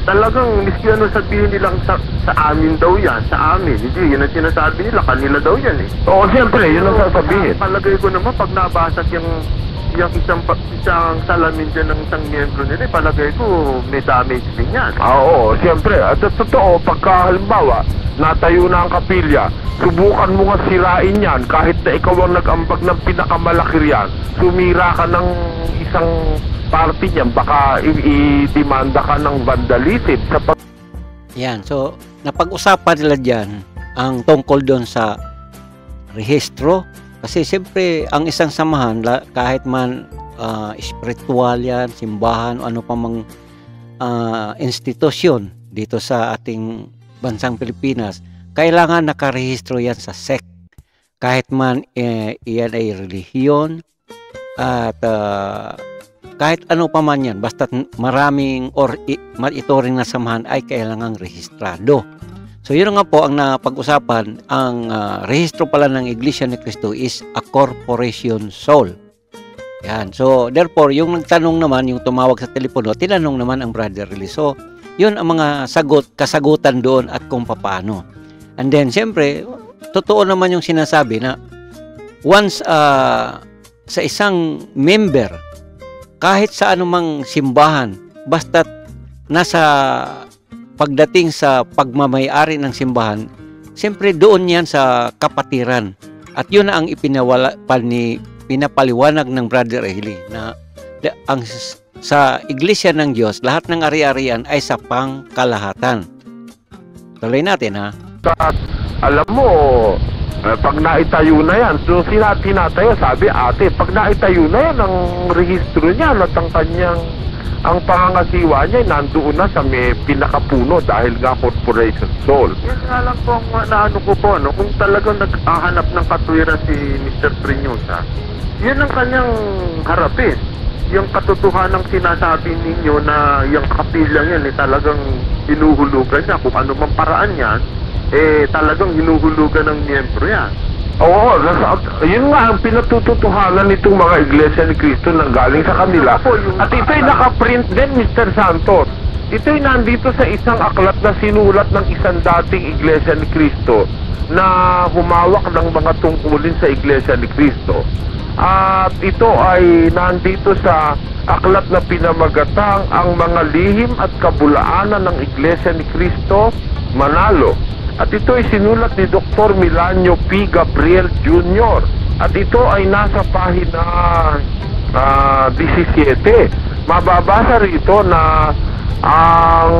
talagang miski sabihin nilang sa amin daw yan, sa amin. Hindi, yun ang sinasabi nila, kanila daw yan eh. Oo, siyempre, yun ang sasabihin. Palagay ko naman, pag nabasag yung isang salamin dyan ng isang miyembro nila, palagay ko may damage din yan. Oo, siyempre. At totoo, pagka halimbawa, natayo na ang kapilya, subukan mo nga sirain yan kahit na ikaw ang nag-ambag ng pinakamalaki riyan. Sumira ka ng isang party niyan, baka i-demanda ka ng vandalism. Yan, so napag-usapan nila dyan ang tungkol doon sa rehistro. Kasi siyempre, ang isang samahan, kahit man spiritual yan, simbahan, o ano pa mang institusyon dito sa ating bansang Pilipinas, kailangan nakarehistro yan sa SEC. Kahit man iyan ay relihiyon, at kahit ano pa man yan, basta maraming ito rin na samahan ay kailangang rehistrado. So yun nga po ang napag-usapan, ang rehistro pala ng Iglesia ni Cristo is a corporation soul. Yan. So therefore, yung nagtanong naman, yung tumawag sa telepono, tinanong naman ang Brother Release. So yun ang mga kasagutan doon at kung paano. And then siyempre, totoo naman yung sinasabi na once sa isang member, kahit sa anumang simbahan, basta nasa pagdating sa pagmamay-ari ng simbahan, siyempre doon yan sa kapatiran. At yun na ang pinapaliwanag ng Brother Eli na sa Iglesia ng Diyos, lahat ng ari-arian ay sa pangkalahatan. Tuloy natin ha. Alam mo, pag naitayo na yan, so tinatayo, sabi ate, pag naitayo na yan, ang rehistro niya at ang kanyang ang pangangasiwa niya nandoon na sa may pinakapuno dahil nga corporation soul. Yan nga lang po ang naano ko po, kung talagang naghahanap ng katwiran si Mr. Prinyusa, yan ang kanyang harapin. Yung katotohanan ng sinasabi ninyo na yung kapilang yan talagang hinuhulugan niya, kung ano man paraan yan, talagang hinuhulugan ng miyembro yan. Oo, yun nga ang pinatututuhanan nitong mga Iglesia ni Cristo nang galing sa kanila. At ito'y nakaprint din, Mr. Santos. Ito'y nandito sa isang aklat na sinulat ng isang dating Iglesia ni Cristo na humawak ng mga tungkulin sa Iglesia ni Cristo. At ito ay nandito sa aklat na pinamagatang ang mga lihim at kabulaanan ng Iglesia ni Cristo, Manalo. At ito ay sinulat ni Dr. Milanio P. Gabriel Jr. At ito ay nasa pahina 17. Mababasa rito na ang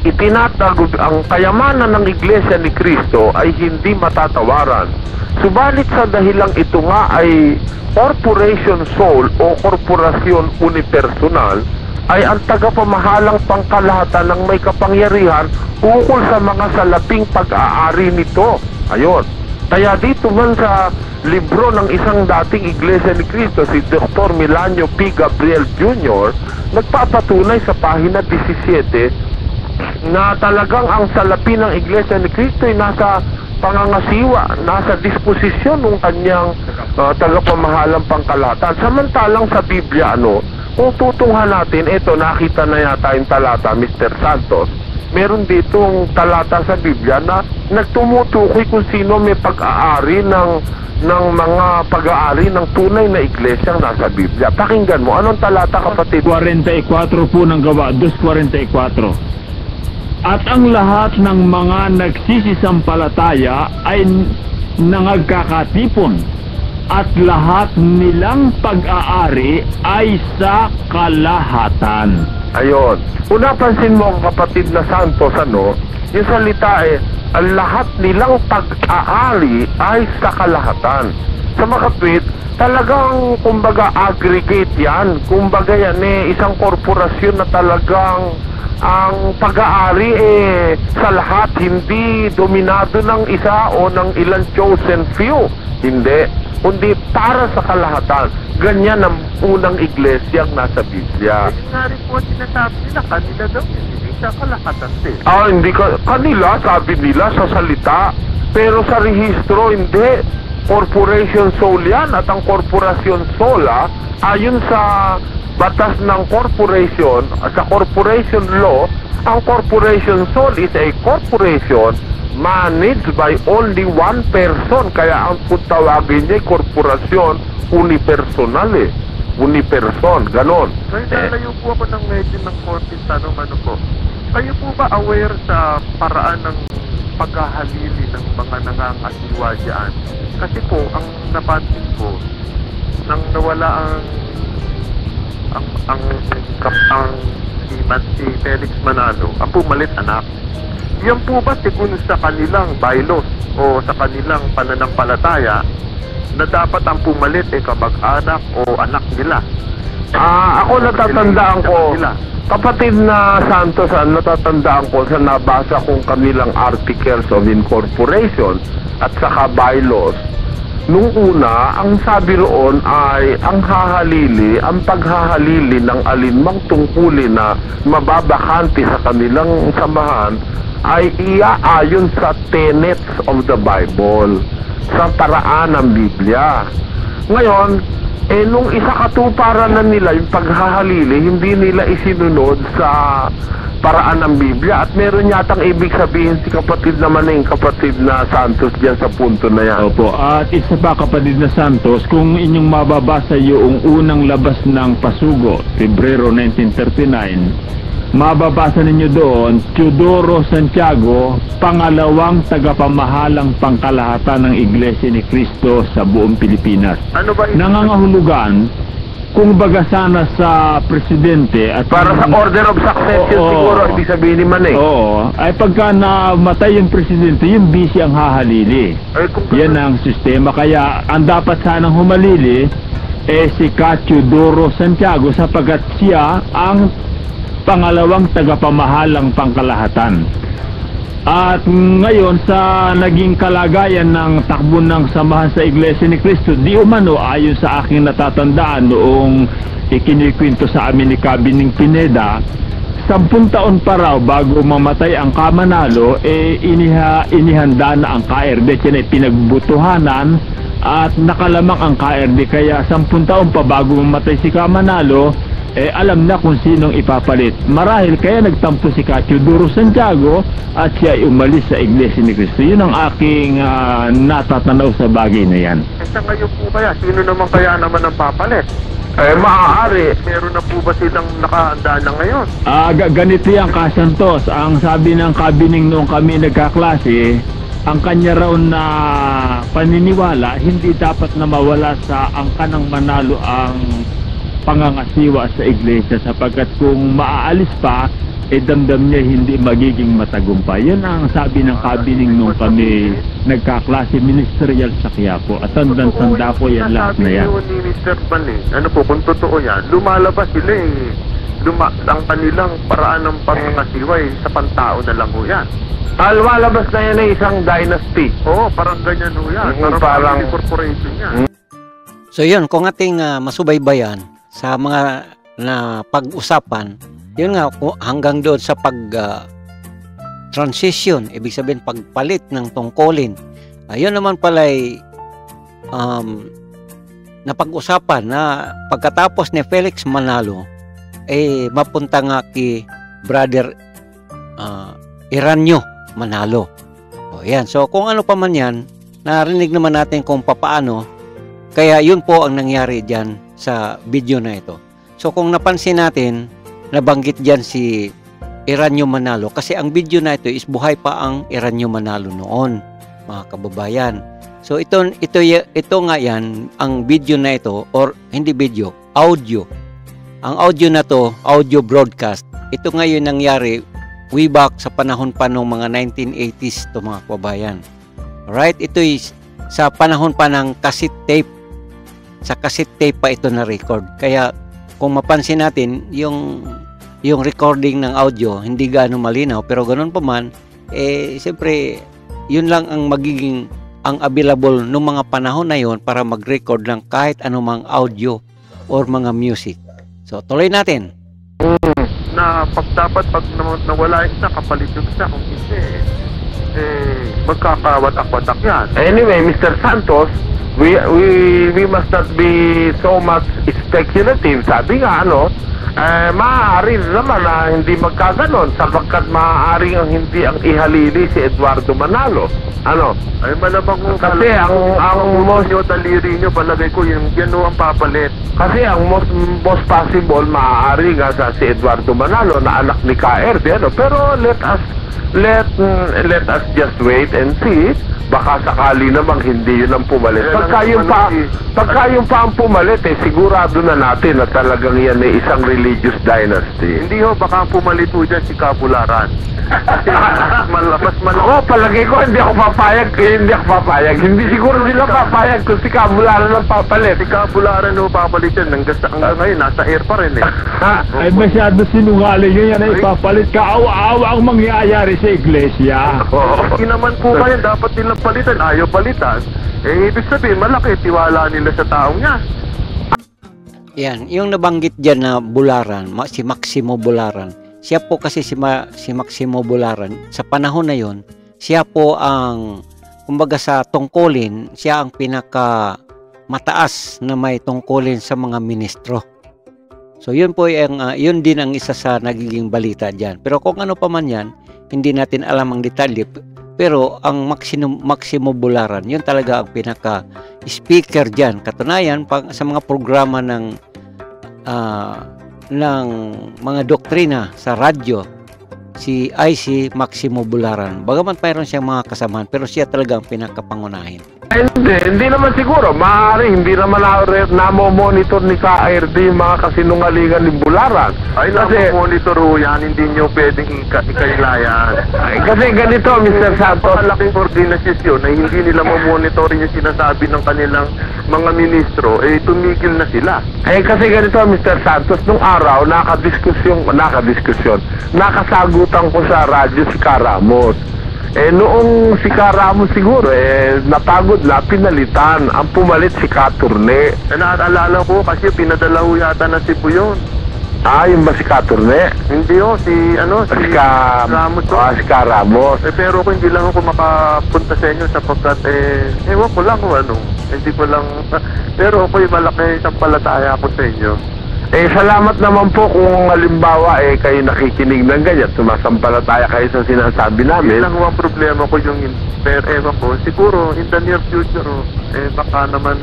itinatag ang kayamanan ng Iglesia ni Cristo ay hindi matatawaran. Subalit sa dahilang ito nga ay corporation soul o korporasyon unipersonal, ay ang tagapamahalang pangkalahatan ng may kapangyarihan ukol sa mga salaping pag-aari nito. Ayun. Kaya dito man sa libro ng isang dating Iglesia ni Cristo, si Dr. Milanio P. Gabriel Jr., nagpapatunay sa pahina 17 na talagang ang salapi ng Iglesia ni Cristo ay nasa pangangasiwa, nasa disposisyon ng kanyang tagapamahalang pangkalahatan. Samantalang sa Biblia, kung tutunghan natin, ito, nakita na yata yung talata, Mr. Santos, meron ditong talata sa Biblia na nagtumutukoy kung sino may pag-aari ng mga pag-aari ng tunay na iglesyang nasa Biblia. Pakinggan mo, anong talata, kapatid? 44 po ng Gawa, 2:44. At ang lahat ng mga nagsisisampalataya ay nangagkakatipon, at lahat nilang pag-aari ay sa kalahatan. Ayon. Kung napansin mo, kapatid na Santos, yung salita ang lahat nilang pag-aari ay sa kalahatan. Sa makatwid, talagang, kumbaga, aggregate yan. Kumbaga yan, isang korporasyon na talagang ang pag-aari sa lahat, hindi dominado ng isa o ng ilang chosen few. Hindi. Kundi para sa kalahatan. Ganyan ang unang iglesyang nasa Biblia. Nga rin po sinasabi nila, kanila daw, hindi sa kalahatan din. Hindi kanila, sabi nila sa salita. Pero sa rehistro, hindi. Corporation soul yan. At ang corporation soul, ayon sa batas ng corporation, sa corporation law, ang corporation soul is a corporation managed by only one person. Kaya ang tawagin niya ay korporasyon unipersonal uniperson, ganon. Ngayon nalayo po ako ng medyo ng konting tanong, po. Kayo po ba aware sa paraan ng paghahalili ng mga nangangasiwa dyan? Kasi po, ang napansin ko, nang nawala si Felix Manalo, ang pumalit anak. Yan po ba sigun sa kanilang bylaws o sa kanilang pananampalataya na dapat ang pumalit kamag-anak o anak nila? Ako natatandaan ko, kapatid na Santos, natatandaan ko sa nabasa kong kanilang articles of incorporation at saka bylaws. Nung una, ang sabi roon ay ang paghahalili ng alinmang tungkulin na mababakante sa kanilang samahan ay iaayon sa tenets of the Bible, sa paraan ng Biblia. Ngayon, nung isakatuparan na nila yung paghahalili, hindi nila isinunod sa paraan ng Biblia. At meron yatang ibig sabihin si kapatid naman kapatid na Santos dyan sa punto na yan. Opo, at isa pa, kapatid na Santos, kung inyong mababasa yung unang labas ng Pasugo, Pebrero 1939, mababasa ninyo doon, Teodoro Santiago, pangalawang tagapamahalang pangkalahatan ng Iglesia ni Cristo sa buong Pilipinas. Ano ba Nangangahulugan, kung baga sana sa presidente at para sa order of succession, siguro ibig sabihin ni Maneng. Oo, ay pagka namatay yung presidente, yung busy ang hahalili. Yan ang sistema. Kaya ang dapat sanang humalili si Teodoro Santiago, sapagkat siya ang pangalawang tagapamahalang pangkalahatan. At ngayon, sa naging kalagayan ng takbo ng samahan sa Iglesia ni Cristo, di umano, ayon sa aking natatandaan noong ikinikwento sa amin ni Kabining Pineda, 10 taon pa raw bago mamatay ang Kamanalo, inihanda na ang KRD. Yan ay pinagbutuhanan at nakalamang ang KRD. Kaya 10 taon pa bago mamatay si Kamanalo, alam na kung sinong ipapalit. Marahil kaya nagtampo si Teodoro Santiago at siya ay umalis sa Iglesia ni Cristo. Yun ang aking natatanaw sa bagay na yan. Sa ngayon po kaya, sino naman kaya naman ang papalit? Maaari. Meron na po ba silang nakahanda na ngayon? Ganito yan, Kasantos. Ang sabi ng Kabining noong kami nagkaklase, ang kanya raw na paniniwala, hindi dapat na mawala sa angka ng Manalo ang pangangasiwa sa iglesia, sapagkat kung maaalis pa, damdam niya hindi magiging matagumpay. Yan ang sabi ng Kabining nung kami nagkaklase ministerial sa Quiapo. At tandang-tanda po yan lahat na yan. Sabi ni Mr. Ban, ano po, kung totoo yan, lumalabas sila ang kanilang paraan ng pangangasiway sa pantao na lang ho yan. Lumalabas na yan ay isang dynasty. Oo, parang ganyan ho yan. Parang family corporation yan. So yun, kung ating masubaybayan sa mga na pag-usapan, yun nga hanggang doon sa transition, ibig sabihin pagpalit ng tungkulin. Ayun naman pala ay napag-usapan na pagkatapos ni Felix manalo, mapunta nga kay brother Eranio manalo. O yan. So kung ano pa man yan, narinig naman natin kung papaano, kaya yun po ang nangyari dyan sa video na ito. So kung napansin natin, nabanggit dyan si Eranio Manalo kasi ang video na ito is buhay pa ang Eranio Manalo noon, mga kababayan. So ito nga yan, ang video na ito, or hindi video, audio. Ang audio na to, audio broadcast, ito ngayon nangyari way back sa panahon pa ng mga 1980s to, mga kababayan. Alright, ito is sa panahon pa ng cassette tape. Sa cassette tape pa ito na record. Kaya kung mapansin natin, yung recording ng audio hindi gaano malinaw, pero ganoon pa man, siyempre yun lang ang magiging ang available nung mga panahon na yon para mag-record ng kahit anumang audio or mga music. So tuloy natin. Na dapat pag nawala yung isa, kapalit yung isa. Kung hindi, magkakawatak-watak yan. Anyway, Mr. Santos, we must not be so much speculative. Sabi nga, maaari naman na hindi magkaganon sapagkat maaari ang hindi ang ihalili si Eduardo Manalo. Ay malamang ho. Kasi ang most daliri nyo, palagay ko, yan ho ang papalit. Kasi ang most possible, maaari nga si Eduardo Manalo na anak ni KRD, pero let us just wait and see. Baka sakali namang hindi yun ang pumalit. Pagka yung pa ang pumalit, sigurado na natin na talagang yan ay isang religious dynasty. Hindi ho, baka pumalit ho dyan si Kabularan. Palagay ko hindi ako papayag. Hindi siguro sila papayag kung si Kabularan ang papalit. Si Kabularan ho papalit yan. Hanggang ngayon, nasa air pa rin Ay masyado sinungaling yun, yan ay papalit. Kaawa-awa ang mangyayari sa iglesia. Hindi naman po ba yan, dapat nilang palitan, ayaw palitan. Ibig sabihin, malaki tiwala nila sa taong niya. Yan, yung nabanggit dyan na Bularan, si Maximo Bularan. Siya po kasi si Maximo Bularan, sa panahon na yon, siya po ang, kumbaga sa tungkulin, siya ang pinaka mataas na may tungkulin sa mga ministro. So yun po yun din ang isa sa nagiging balita dyan. Pero kung ano pa man yan, hindi natin alam ang detalye. Pero ang Maximo Bularan, yun talaga ang pinaka-speaker dyan. Katunayan, sa mga programa ng mga doktrina sa radyo, si Maximo Bularan. Bagaman mayroon siyang mga kasamahan, pero siya talaga ang pinakapangunahin. Hindi naman siguro. Maaari, hindi naman namo-monitor ni KRD yung mga kasinungalingan ni Bularan. Ay, namo-monitor ho yan. Hindi nyo pwedeng ikailayan. Kasi ganito, Mr. Santos. Malaking organisasyon na hindi nila mamonitorin yung sinasabi ng kanilang mga ministro, tumigil na sila. Kasi ganito, Mr. Santos, nung araw, nakasagutan ko sa radyo si Karamos. Noong si Karamos siguro, napagod na, pinalitan. Ang pumalit si Katurne. Naalala ko kasi pinadala ho yata na si Puyon. Yung ba si Katurne? Hindi ho, si Ramos. Si Karamos. Pero kung hindi lang ako makapunta sa inyo sapagkat, ewan ko lang hindi ko lang, pero ako'y malaki sampalataya ako sa inyo. Salamat naman po kung halimbawa kayo nakikinig ng ganyan, sumasampalataya kayo sa sinasabi namin. Yun lang ang problema ko yung ewan ko. Siguro, in the near future, baka naman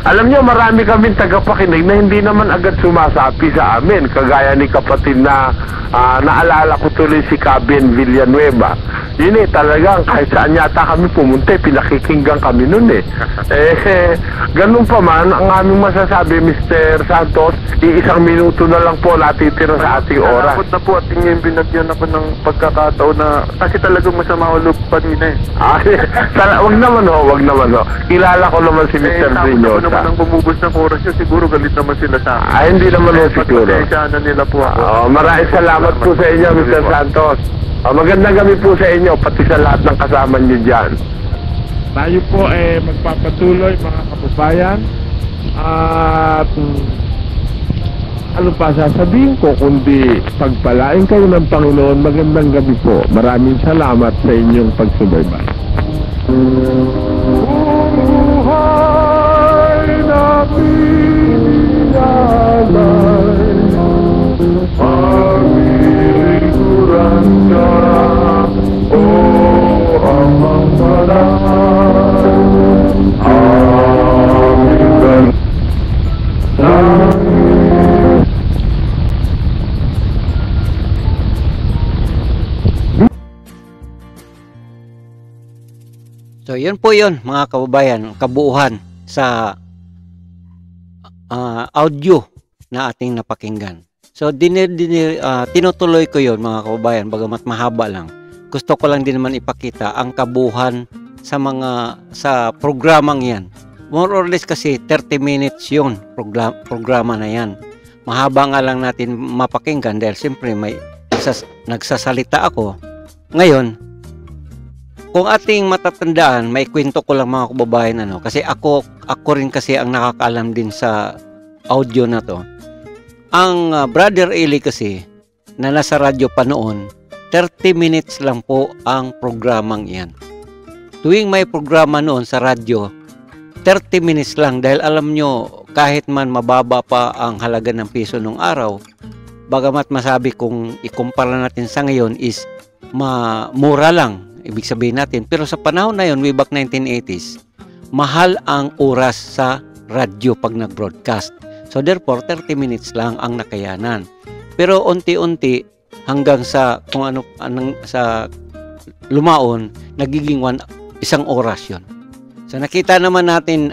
Alam nyo, marami kaming tagapakinig na hindi naman agad sumasapi sa amin. Kagaya ni kapatid na naalala ko tuloy si Cabin Villanueva. Yun talagang kahit saan yata kami pumunta, pinakikinggan kami nun ganun pa man, ang aming masasabi, Mr. Santos, iisang minuto na lang po natitira sa ating oras. Salamat na po at ngayon binagyan ako ng pagkakataon na kasi talagang masama ulo kanina Wag naman ho. Kilala ko naman si Mr. Tapos Brinosa. naman ang bumubos ng oras yun, siguro galit naman sila sa akin. Hindi naman ho siguro. Pagpasensya na nila po ako. Maraming salamat po sa inyo, Mr. Santos. Magandang gabi po sa inyo, pati sa lahat ng kasama niyo dyan. Tayo po magpapatuloy mga kababayan at ano pa sasabihin ko kundi pagpalain kayo ng Panginoon. Magandang gabi po. Maraming salamat sa inyong pagsubaybay. Buhay na piniyalay paglilingkuran ka, o Amang Banal. Amin. So yun po yun mga kababayan, kabuuhan sa audio na ating napakinggan. So tinutuloy ko yun mga kababayan, bagamat mahaba lang. Gusto ko lang din naman ipakita ang kabuuhan sa programang yan. More or less kasi 30 minutes yun programa na yan. Mahaba nga lang natin mapakinggan dahil siyempre may nagsasalita ako. Ngayon, kung ating matatandaan, may kwento ko lang mga kababayan kasi ako rin kasi ang nakakaalam din sa audio na to. Ang Brother Eli kasi na nasa radyo pa noon, 30 minutes lang po ang programang iyan. Tuwing may programa noon sa radyo, 30 minutes lang dahil alam nyo, kahit man mababa pa ang halaga ng piso nung araw, bagamat masabi kung ikumpara natin sa ngayon is mura lang, ibig sabihin natin. Pero sa panahon na yun, way back 1980s, mahal ang oras sa radyo pag nag-broadcast. So therefore, 30 minutes lang ang nakayanan. Pero unti-unti hanggang sa kung sa lumaon, nagiging isang oras yun. So nakita naman natin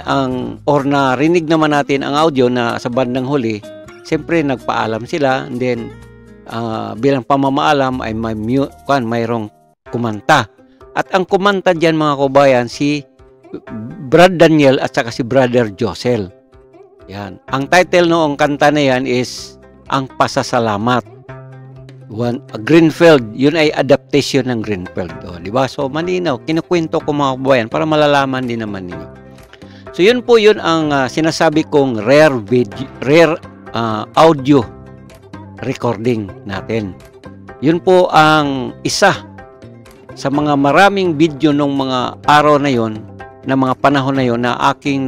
narinig naman natin ang audio na sa bandang huli, siyempre nagpaalam sila, and then bilang pamamaalam ay mayroong kumanta. At ang kumanta dyan mga kabayan, si Brad Daniel at saka si Brother Josel. Yan. Ang title noong kanta na yan is Ang Pasasalamat. Greenfield, yun ay adaptation ng Greenfield. Diba? So malinaw, kinukwento ko mga kabayan para malalaman din naman ninyo. So yun po yun ang sinasabi kong rare audio recording natin. Yun po ang isa sa mga maraming video nung mga araw na yon, na mga panahon na yon na aking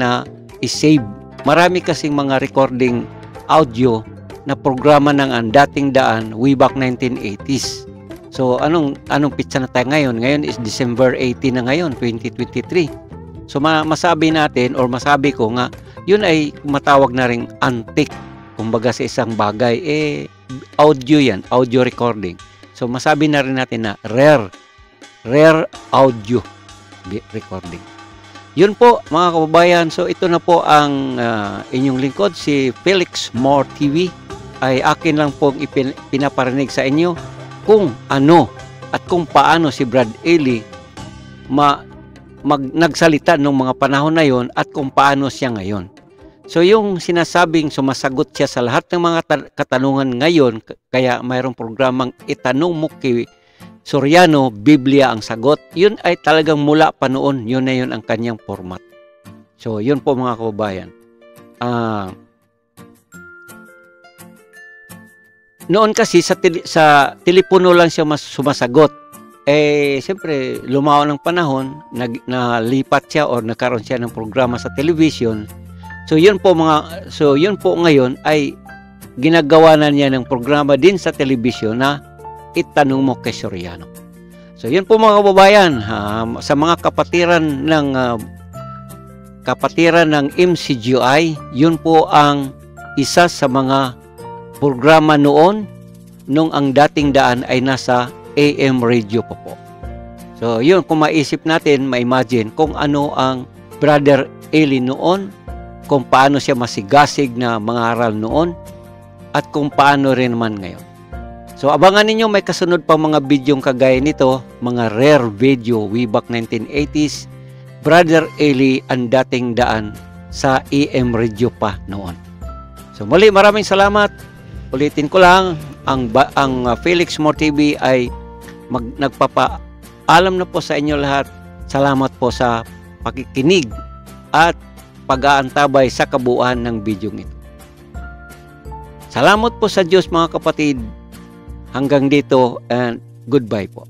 i-save. Marami kasing mga recording audio na programa ng ang dating daan way back 1980s. So anong pitsa na tayo ngayon? Ngayon is December 18 na ngayon, 2023. So masabi natin or masabi ko nga, yun ay matawag na ring antique. Kumbaga sa isang bagay, audio yan, audio recording. So masabi na rin natin na rare audio recording. Yun po mga kababayan. So ito na po ang inyong lingkod, si Felix More TV. Ay akin lang pong pinaparinig sa inyo kung ano at kung paano si Brad Eli nagsalita nung mga panahon na yon at kung paano siya ngayon. So yung sinasabing sumasagot siya sa lahat ng mga katanungan ngayon, kaya mayroong programang Itanong Mo kay Soriano, Biblia ang sagot, yun ay talagang mula pa noon, yun na yun ang kanyang format. So yun po mga kababayan. Noon kasi sa telepono lang siya sumasagot. Siyempre, lumao ng panahon, nalipat siya or nagkaroon siya ng programa sa television. So yun po ngayon ay ginagawa na niya ng programa din sa television na Itanong Mo kay Soriano. So yun po mga kababayan, sa mga kapatiran ng MCGI, yun po ang isa sa mga programa noon nung ang dating daan ay nasa AM radio po. So yun, kung maisip natin, ma-imagine kung ano ang Brother Eli noon, kung paano siya masigasig na mangaral noon, at kung paano rin naman ngayon. So abangan ninyo, may kasunod pa mga bidyong kagaya nito, mga rare video way back 1980s, Brother Eli ang dating daan sa EM Radio pa noon. So muli, maraming salamat. Ulitin ko lang, ang Felix More TV ay nagpapaalam na po sa inyo lahat. Salamat po sa pakikinig at pag-aantabay sa kabuuan ng bidyong ito. Salamat po sa Diyos mga kapatid. Hanggang dito and goodbye po.